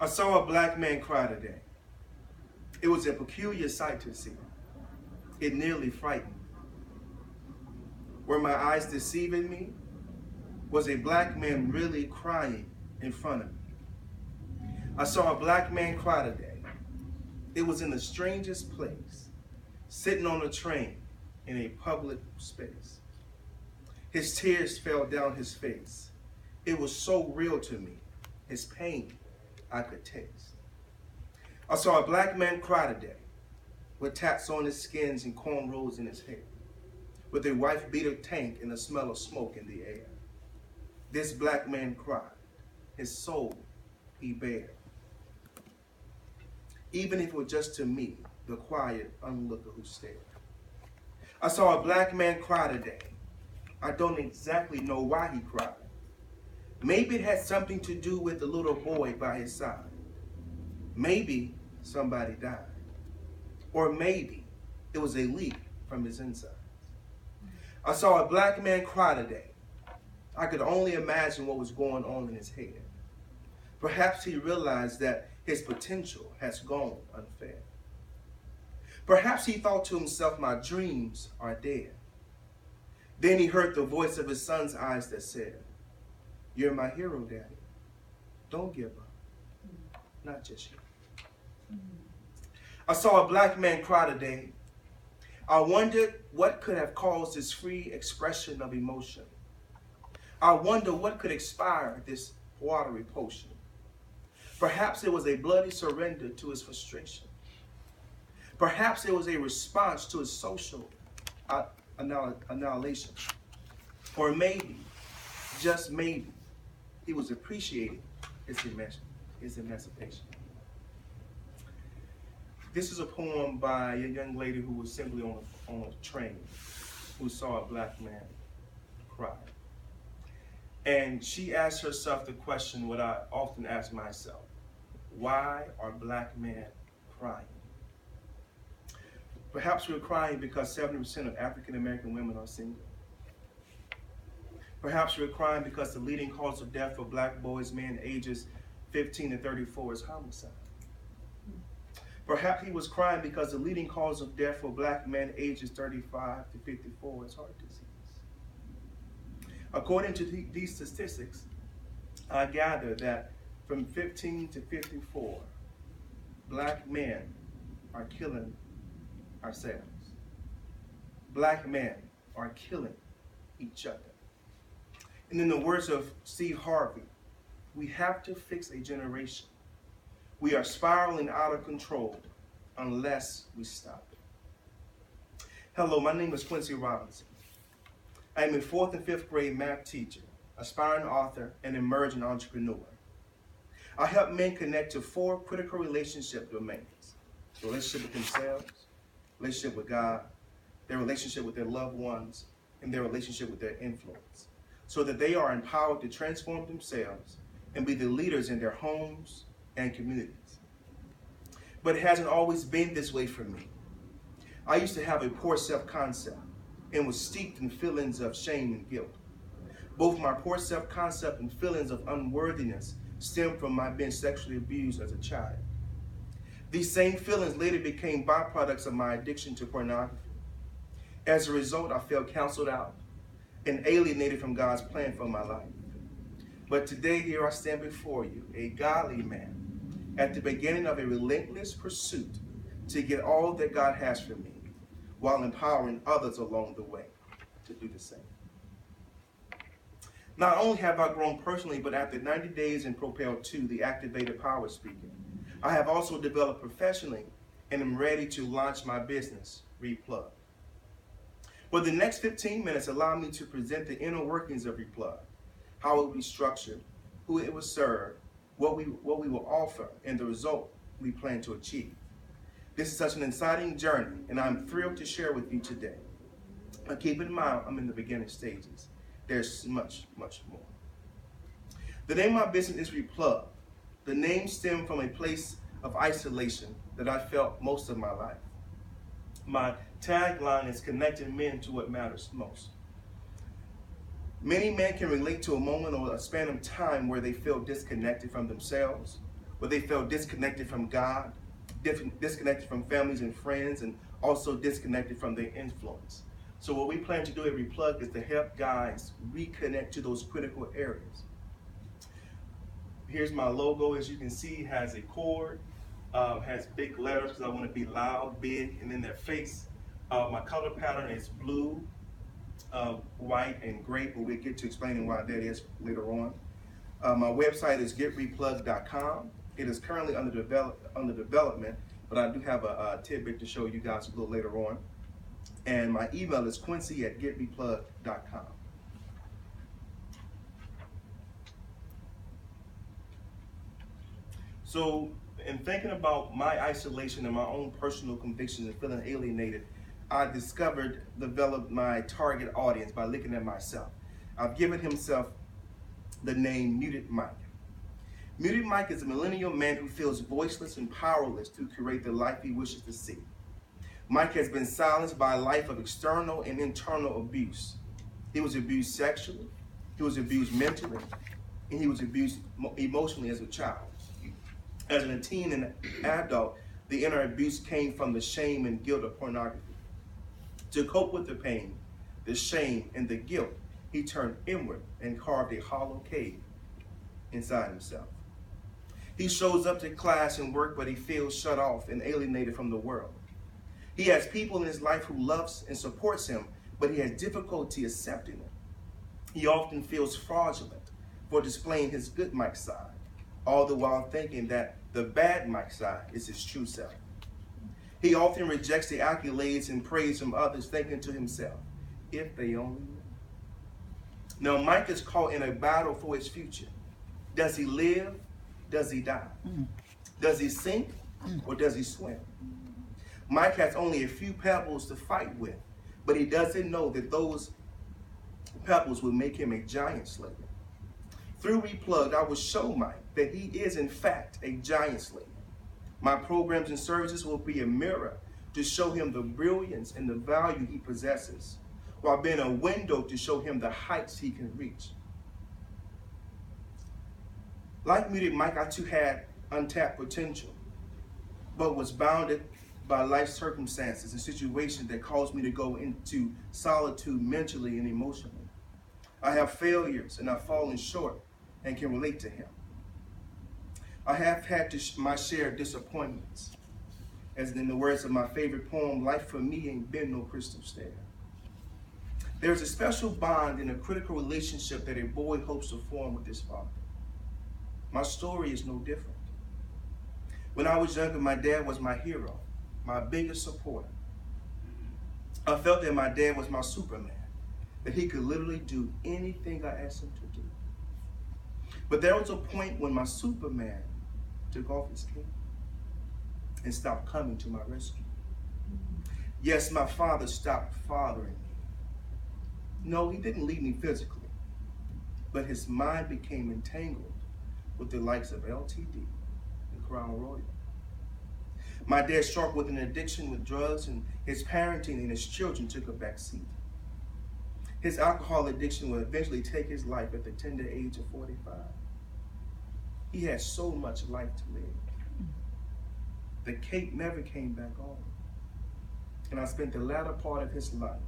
I saw a black man cry today. It was a peculiar sight to see. It nearly frightened me. Were my eyes deceiving me? Was a black man really crying in front of me? I saw a black man cry today. It was in the strangest place, sitting on a train in a public space. His tears fell down his face. It was so real to me. His pain I could taste. I saw a black man cry today, with tats on his skins and cornrows in his hair, with a wife-beater tank and the smell of smoke in the air. This black man cried, his soul he bared. Even if it was just to me, the quiet onlooker who stared. I saw a black man cry today. I don't exactly know why he cried. Maybe it had something to do with the little boy by his side. Maybe somebody died. Or maybe it was a leak from his insides. I saw a black man cry today. I could only imagine what was going on in his head. Perhaps he realized that his potential has gone unfair. Perhaps he thought to himself, my dreams are dead. Then he heard the voice of his son's eyes that said, you're my hero, Daddy. Don't give up. Not just you. I saw a black man cry today. I wondered what could have caused this free expression of emotion. I wonder what could inspire this watery potion. Perhaps it was a bloody surrender to his frustration. Perhaps it was a response to his social annihilation. Or maybe, just maybe, he was appreciating his emancipation. This is a poem by a young lady who was simply on a train, who saw a black man cry. And she asked herself the question, what I often ask myself: why are black men crying? Perhaps we're crying because 70% of African American women are single. Perhaps we're crying because the leading cause of death for black boys, men ages 15 to 34 is homicide. Perhaps he was crying because the leading cause of death for black men ages 35 to 54 is heart disease. According to these statistics, I gather that from 15 to 54, black men are killing ourselves. Black men are killing each other. And in the words of Steve Harvey, we have to fix a generation. We are spiraling out of control unless we stop it. Hello, my name is Quincy Robinson. I am a 4th and 5th grade math teacher, aspiring author, and emerging entrepreneur. I help men connect to 4 critical relationship domains: the relationship with themselves, relationship with God, their relationship with their loved ones, and their relationship with their influence, so that they are empowered to transform themselves and be the leaders in their homes and communities. But it hasn't always been this way for me. I used to have a poor self-concept and was steeped in feelings of shame and guilt. Both my poor self-concept and feelings of unworthiness stemmed from my being sexually abused as a child. These same feelings later became byproducts of my addiction to pornography. As a result, I felt counseled out and alienated from God's plan for my life. But today, here I stand before you, a godly man, at the beginning of a relentless pursuit to get all that God has for me, while empowering others along the way to do the same. Not only have I grown personally, but after 90 days in Propel II, the activated PowerSpeaker, I have also developed professionally and am ready to launch my business, Replug. For the next 15 minutes, allow me to present the inner workings of Replug, how it will be structured, who it will serve, what we will offer, and the result we plan to achieve. This is such an exciting journey, and I'm thrilled to share with you today. But keep in mind, I'm in the beginning stages. There's much, much more. The name of my business is Replug. The name stemmed from a place of isolation that I felt most of my life. My tagline is connecting men to what matters most. Many men can relate to a moment or a span of time where they feel disconnected from themselves where they felt disconnected from God, disconnected from families and friends, and also disconnected from their influence. So what we plan to do at Replug is to help guys reconnect to those critical areas. Here's my logo. As you can see, has a cord, has big letters because I want to be loud, big, and in their face. My color pattern is blue, white, and gray, but we'll get to explaining why that is later on. My website is getreplug.com. It is currently under development, but I do have a tidbit to show you guys a little later on. And my email is quincy@getreplug.com. So, in thinking about my isolation and my own personal convictions and feeling alienated, I developed my target audience by looking at myself. I've given himself the name Muted Mike. Muted Mike is a millennial man who feels voiceless and powerless to create the life he wishes to see. Mike has been silenced by a life of external and internal abuse. He was abused sexually, he was abused mentally, and he was abused emotionally as a child. As a teen and adult, the inner abuse came from the shame and guilt of pornography. To cope with the pain, the shame, and the guilt, he turned inward and carved a hollow cave inside himself. He shows up to class and work, but he feels shut off and alienated from the world. He has people in his life who loves and supports him, but he has difficulty accepting it. He often feels fraudulent for displaying his good Mike side, all the while thinking that the bad Mike side is his true self. He often rejects the accolades and praise from others, thinking to himself, if they only knew. Now, Mike is caught in a battle for his future. Does he live? Does he die? Does he sink? Or does he swim? Mike has only a few pebbles to fight with, but he doesn't know that those pebbles will make him a giant slayer. Through Replugged, I will show Mike that he is in fact a giant slayer. My programs and services will be a mirror to show him the brilliance and the value he possesses, while being a window to show him the heights he can reach. Like Muted Mike, I too had untapped potential, but was bounded by life circumstances and situations that caused me to go into solitude mentally and emotionally. I have failures and I've fallen short and can relate to him. I have had my share of disappointments. As in the words of my favorite poem, life for me ain't been no crystal stair. There's a special bond in a critical relationship that a boy hopes to form with his father. My story is no different. When I was younger, my dad was my hero, my biggest supporter. I felt that my dad was my Superman, that he could literally do anything I asked him to do. But there was a point when my Superman took off his cape and stopped coming to my rescue. Yes, my father stopped fathering me. No, he didn't leave me physically, but his mind became entangled with the likes of LTD and Crown Royal. My dad struggled with an addiction with drugs, and his parenting and his children took a back seat. His alcohol addiction would eventually take his life at the tender age of 45. He had so much life to live. The cape never came back on. And I spent the latter part of his life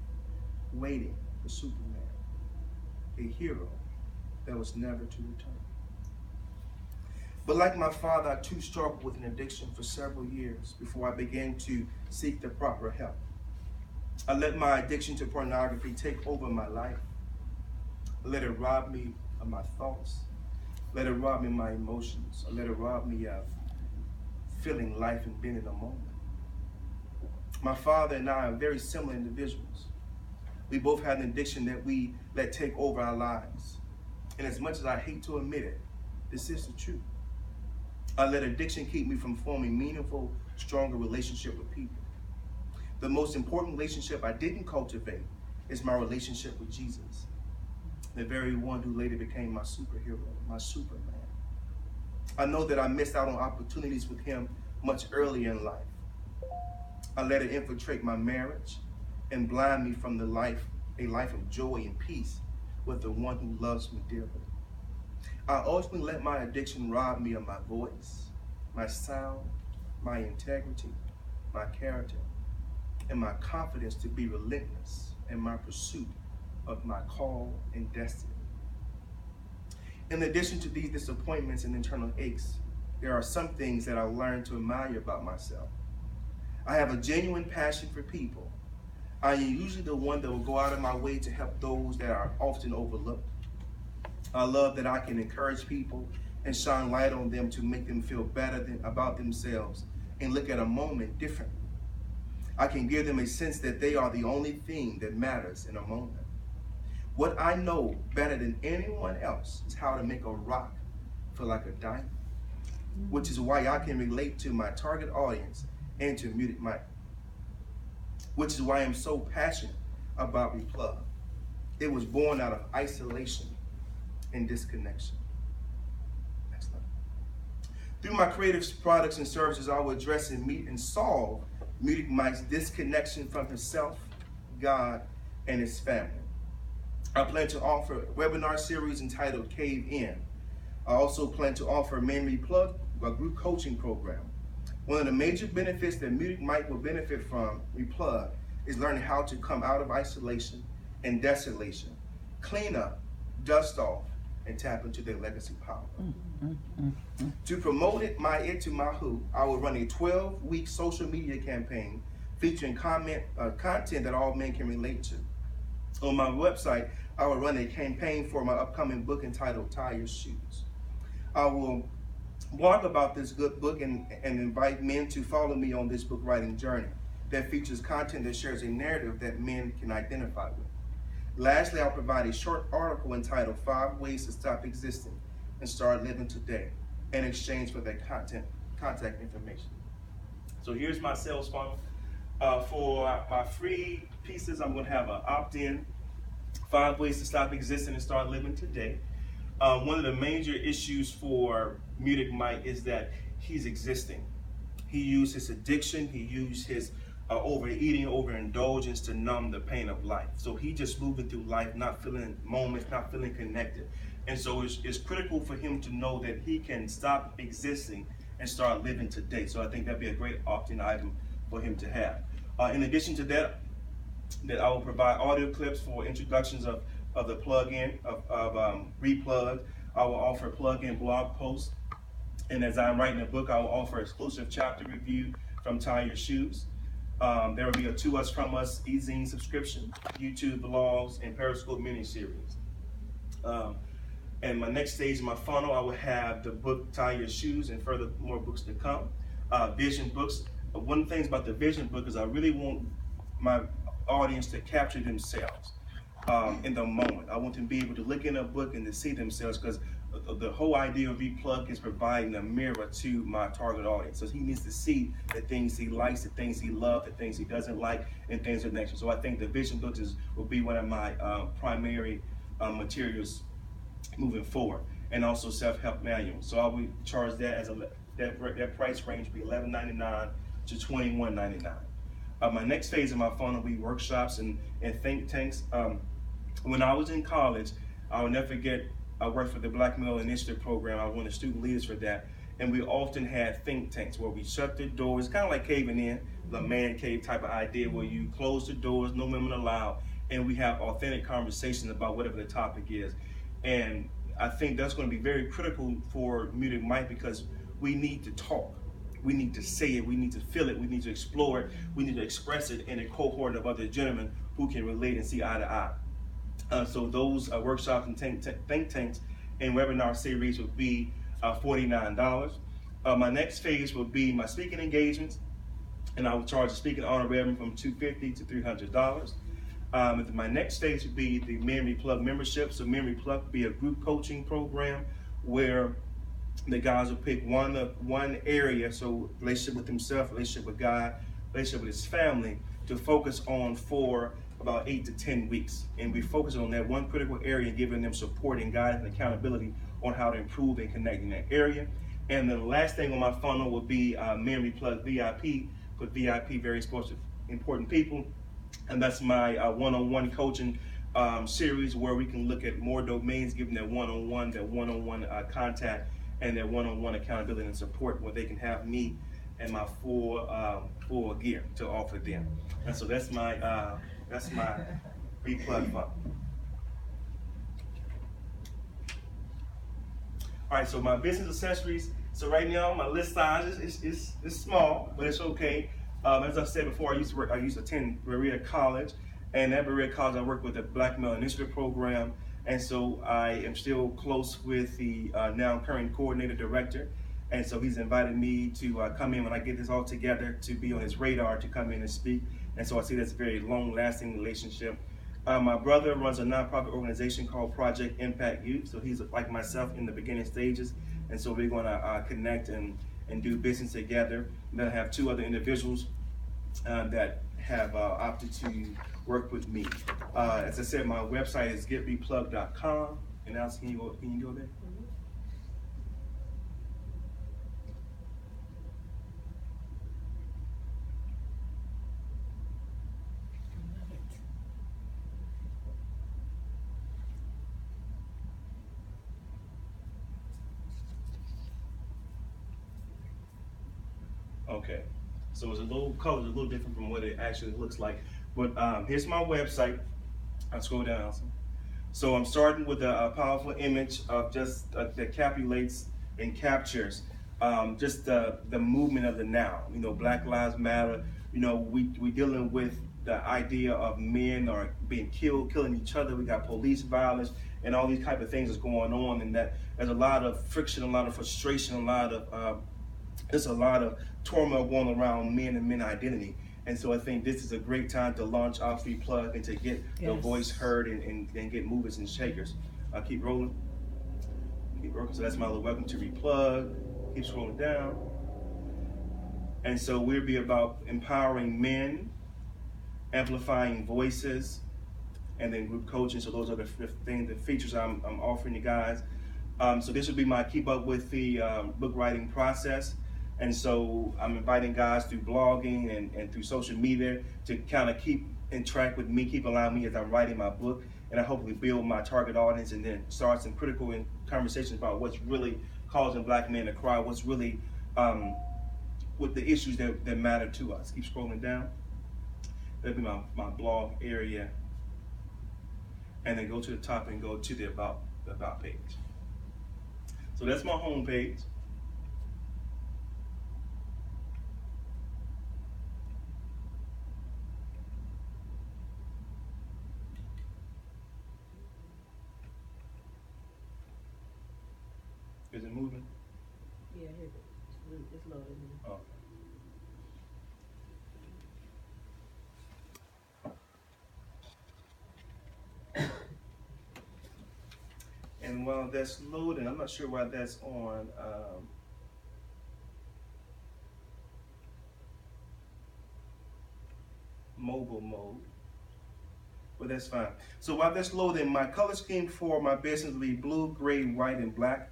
waiting for Superman, a hero that was never to return. But like my father, I too struggled with an addiction for several years before I began to seek the proper help. I let my addiction to pornography take over my life. I let it rob me of my thoughts. Let it rob me of my emotions. I let it rob me of feeling life and being in the moment. My father and I are very similar individuals. We both had an addiction that we let take over our lives. And as much as I hate to admit it, this is the truth. I let addiction keep me from forming meaningful, stronger relationship with people. The most important relationship I didn't cultivate is my relationship with Jesus, the very one who later became my superhero, my Superman. I know that I missed out on opportunities with him much earlier in life. I let it infiltrate my marriage and blind me from a life of joy and peace with the one who loves me dearly. I ultimately let my addiction rob me of my voice, my sound, my integrity, my character, and my confidence to be relentless in my pursuit of my call and destiny. In addition to these disappointments and internal aches, there are some things that I learned to admire about myself. I have a genuine passion for people. I am usually the one that will go out of my way to help those that are often overlooked. I love that I can encourage people and shine light on them to make them feel better about themselves and look at a moment differently. I can give them a sense that they are the only thing that matters in a moment. What I know better than anyone else is how to make a rock feel like a diamond, which is why I can relate to my target audience and to Muted Mike, which is why I'm so passionate about Replugged. It was born out of isolation and disconnection. Excellent. Through my creative products and services, I will address and meet and solve Muted Mike's disconnection from himself, God, and his family. I plan to offer a webinar series entitled Cave In. I also plan to offer Men Replugged, a group coaching program. One of the major benefits that Muted Mike will benefit from Replugged is learning how to come out of isolation and desolation, clean up, dust off, and tap into their legacy power. To promote it to my who, I will run a 12-week social media campaign featuring content that all men can relate to. On my website, I will run a campaign for my upcoming book entitled Tie Your Shoes. I will blog about this good book and invite men to follow me on this book writing journey that features content that shares a narrative that men can identify with. Lastly, I'll provide a short article entitled 5 Ways to Stop Existing and Start Living Today in exchange for that contact information. So here's my sales funnel. For my free pieces, I'm going to have an opt-in, 5 Ways to Stop Existing and Start Living Today. One of the major issues for Muted Mike is that he's existing. He used his addiction, he used his overeating, overindulgence to numb the pain of life. So he just moving through life, not feeling moments, not feeling connected. And so it's critical for him to know that he can stop existing and start living today. So I think that'd be a great opt-in item for him to have. In addition to that I will provide audio clips for introductions of the plug-in, of Replugged. I will offer plug-in blog posts. And as I'm writing a book, I will offer exclusive chapter review from Tie Your Shoes. There will be a To Us From Us e-zine subscription, YouTube vlogs, and Periscope mini-series. And my next stage in my funnel, I will have the book Tie Your Shoes and further more books to come. Vision books. One of the things about the vision book is I really want my audience to capture themselves in the moment. I want them to be able to look in a book and to see themselves, because the whole idea of Replugged is providing a mirror to my target audience. So he needs to see the things he likes, the things he loves, the things he doesn't like, and things of nature. So I think the vision books will be one of my primary materials moving forward, and also self-help manuals. So I will charge that as that price range will be $11.99 to $21.99. My next phase of my funnel will be workshops and think tanks. When I was in college, I will never forget, I worked for the Black Male Initiative Program. I was one of the student leaders for that. And we often had think tanks where we shut the doors, kind of like caving in, the man cave type of idea, where you close the doors, no women allowed, and we have authentic conversations about whatever the topic is. And I think that's going to be very critical for Muted Mike, because we need to talk. We need to say it, we need to feel it, we need to explore it, we need to express it in a cohort of other gentlemen who can relate and see eye to eye. So those workshops and think tanks and webinar series will be $49. My next phase will be my speaking engagements, and I will charge a speaking honorarium from $250 to $300. My next phase will be the Men Replugged membership. So Men Replugged will be a group coaching program where the guys will pick one area, so relationship with himself, relationship with God, relationship with his family, to focus on for about 8 to 10 weeks. And we focus on that one critical area and giving them support and guidance and accountability on how to improve and connect in that area. And the last thing on my funnel will be Men Replugged VIP, for VIP, very important people. And that's my one-on-one coaching series, where we can look at more domains, giving that one-on-one contact and their one-on-one accountability and support where they can have me and my full gear to offer them. And so that's my B-plug fund. All right, so my business accessories. So right now my list size is small, but it's okay. As I said before, I used to attend Berea College, and at Berea College I worked with the Black Male Initiative Program, and so I am still close with the now current coordinator director, and so he's invited me to come in when I get this all together to be on his radar to come in and speak, and so I see that's a very long-lasting relationship. My brother runs a nonprofit organization called Project Impact Youth, so he's like myself in the beginning stages, and so we're going to connect and do business together. And then I have two other individuals that have opted to work with me. As I said, my website is getreplug.com, and Alice, can you go there? Okay, so it's color's a little different from what it actually looks like. But here's my website. I'll scroll down. So I'm starting with a powerful image of just that capulates and captures just the movement of the now. You know, Black Lives Matter. You know, we dealing with the idea of men are being killed, killing each other. We got police violence and all these type of things that's going on, and that there's a lot of friction, a lot of frustration, there's a lot of turmoil going around men and men identity. And so I think this is a great time to launch II.V Plug and to get the voice heard and get movers and shakers. Keep rolling. Keep rolling. So that's my little welcome to Replug. Keep scrolling down. And so we'll be about empowering men, amplifying voices, and then group coaching. So those are the things, the features I'm offering you guys. So this will be my keep up with the book writing process. And so I'm inviting guys through blogging and through social media to kind of keep in track with me, keep allowing me as I'm writing my book, and I hopefully build my target audience and then start some critical conversations about what's really causing Black men to cry, what's really with the issues that matter to us. Keep scrolling down. That'll be my blog area. And then go to the top and go to the about page. So that's my home page. Is it moving? Yeah, it's loading. Oh. And while that's loading, I'm not sure why that's on mobile mode, but that's fine. So while that's loading, my color scheme for my business will be blue, gray, white, and black.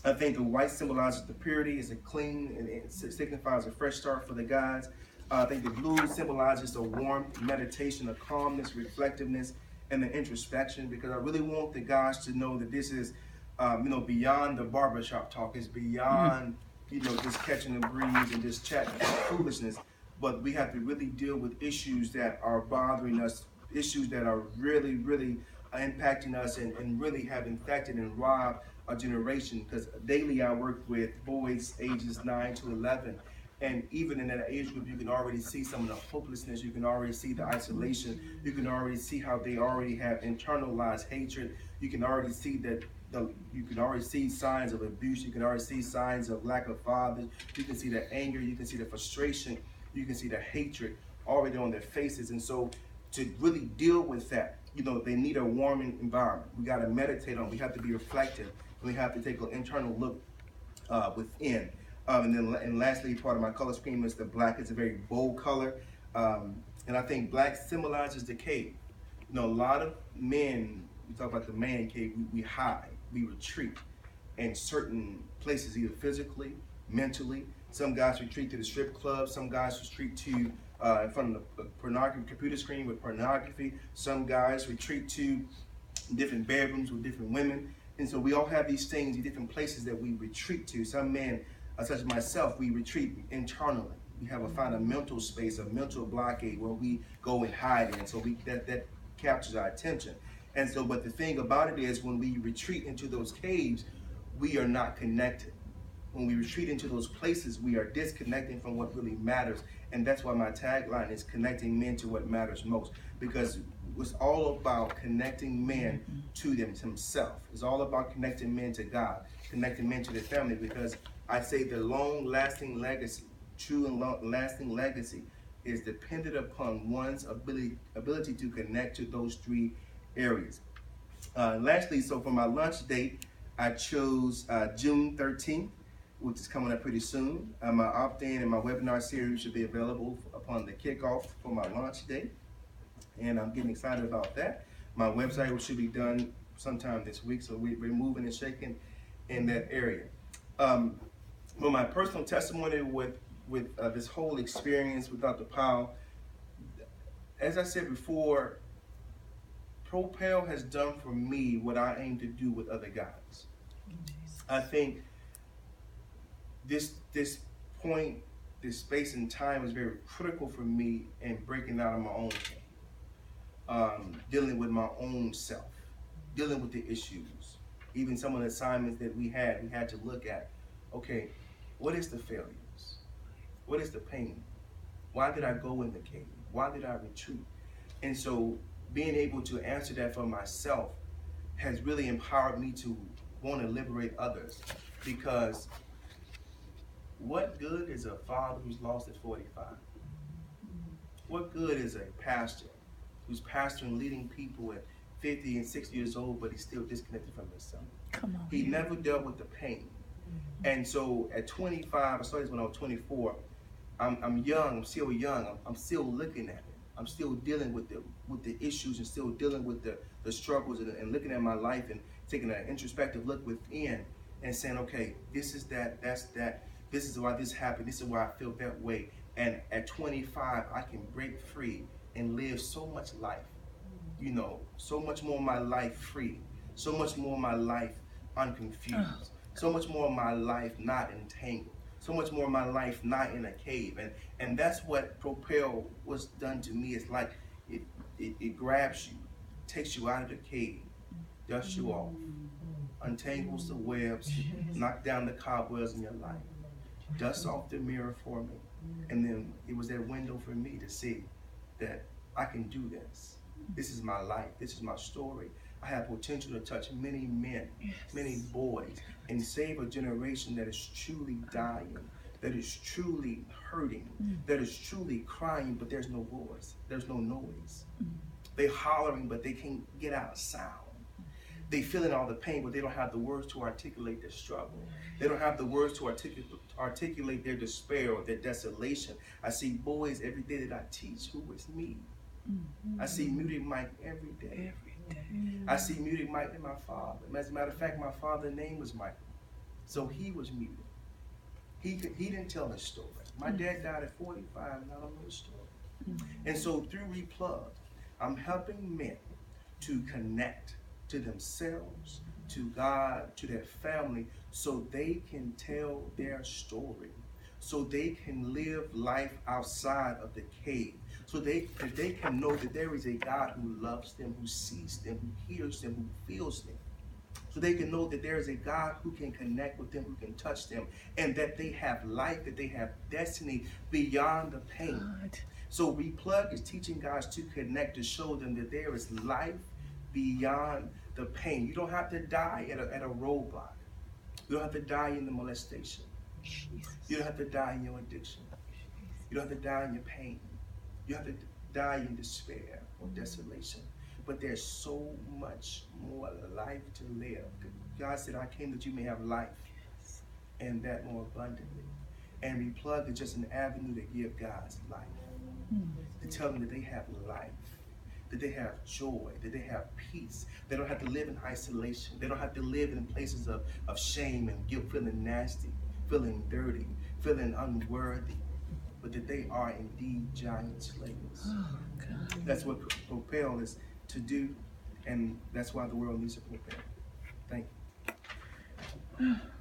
I think the white symbolizes the purity, it's a clean, and it signifies a fresh start for the guys. I think the blue symbolizes a warmth, meditation, a calmness, reflectiveness, and the introspection, because I really want the guys to know that this is, beyond the barbershop talk. It's beyond, just catching the breeze and just chatting foolishness. But we have to really deal with issues that are bothering us, issues that are really, really impacting us and really have infected and robbed a generation. Because daily I work with boys ages 9 to 11. And even in that age group, you can already see some of the hopelessness. You can already see the isolation. You can already see how they already have internalized hatred. You can already see that you can already see signs of abuse. You can already see signs of lack of fathers. You can see the anger. You can see the frustration. You can see the hatred already on their faces. And so to really deal with that, they need a warming environment. We got to meditate on. We have to be reflective. We have to take an internal look within. And lastly, part of my color scheme is the black. It's a very bold color. And I think black symbolizes the cave. A lot of men, we talk about the man cave, we hide, we retreat in certain places, either physically, mentally. Some guys retreat to the strip club. Some guys retreat to in front of the pornography computer screen with pornography. Some guys retreat to different bedrooms with different women. And so we all have these things, these different places that we retreat to. Some men, such as myself, we retreat internally. We have find a mental space, a mental blockade where we go and hide in. So that captures our attention. And so, but the thing about it is, when we retreat into those caves, we are not connected. When we retreat into those places, we are disconnecting from what really matters. And that's why my tagline is connecting men to what matters most. Because it's all about connecting men to himself. It's all about connecting men to God, connecting men to their family. Because I say the long-lasting legacy, true and lasting legacy, is dependent upon one's ability to connect to those three areas. Lastly, so for my launch date, I chose June 13th, which is coming up pretty soon. My opt-in and my webinar series should be available upon the kickoff for my launch date, and I'm getting excited about that. My website should be done sometime this week, so we're moving and shaking in that area. Well, my personal testimony with this whole experience with Dr. Powell, as I said before, Propel has done for me what I aim to do with other guys. I think this point, this space and time is very critical for me in breaking out of my own pain, dealing with my own self, dealing with the issues. Even some of the assignments that we had to look at. Okay, what is the failures? What is the pain? Why did I go in the cave? Why did I retreat? And so being able to answer that for myself has really empowered me to want to liberate others. Because what good is a father who's lost at 45? What good is a pastor who's pastoring, leading people at 50 and 60 years old, but he's still disconnected from himself? Come on. He never dealt with the pain. And so at 25, I started when I was 24, I'm young, I'm still young, I'm still looking at it. I'm still dealing with the issues and still dealing with the struggles and looking at my life and taking an introspective look within and saying, okay, this is that, that's that, this is why this happened, this is why I feel that way. And at 25, I can break free and live so much life, so much more of my life free, so much more of my life unconfused, so much more of my life not entangled, so much more of my life not in a cave. And that's what Propel was done to me. It's like it grabs you, takes you out of the cave, dusts you off, untangles the webs, knock down the cobwebs in your life, dusts off the mirror for me. And then it was that window for me to see that I can do this. This is my life. This is my story. I have potential to touch many men, many boys, and save a generation that is truly dying, that is truly hurting, that is truly crying, but there's no voice, there's no noise. They're hollering, but they can't get out sound. They feeling all the pain, but they don't have the words to articulate their struggle. They don't have the words to articulate their despair or their desolation. I see boys every day that I teach who is me. I see muted Mike every day. I see muted Mike in my father. As a matter of fact, my father's name was Michael. So he was muted. He didn't tell his story. My dad died at 45 and I don't know his story. And so through Replug, I'm helping men to connect to themselves, to God, to their family, so they can tell their story, so they can live life outside of the cave, so that they can know that there is a God who loves them, who sees them, who hears them, who feels them. So they can know that there is a God who can connect with them, who can touch them, and that they have life, that they have destiny beyond the pain. God. So Replug is teaching guys to connect, to show them that there is life beyond the pain. You don't have to die at a roadblock. You don't have to die in the molestation. Jesus. You don't have to die in your addiction. You don't have to die in your pain. You have to die in despair or desolation. But there's so much more life to live. God said, I came that you may have life, and that more abundantly. And Replug is just an avenue to give guys life. To tell them that they have life, that they have joy, that they have peace. They don't have to live in isolation. They don't have to live in places of shame and guilt, feeling nasty, feeling dirty, feeling unworthy, but that they are indeed giant slayers. Oh, God. That's what Propel is to do, and that's why the world needs a Propel. Thank you. Wow.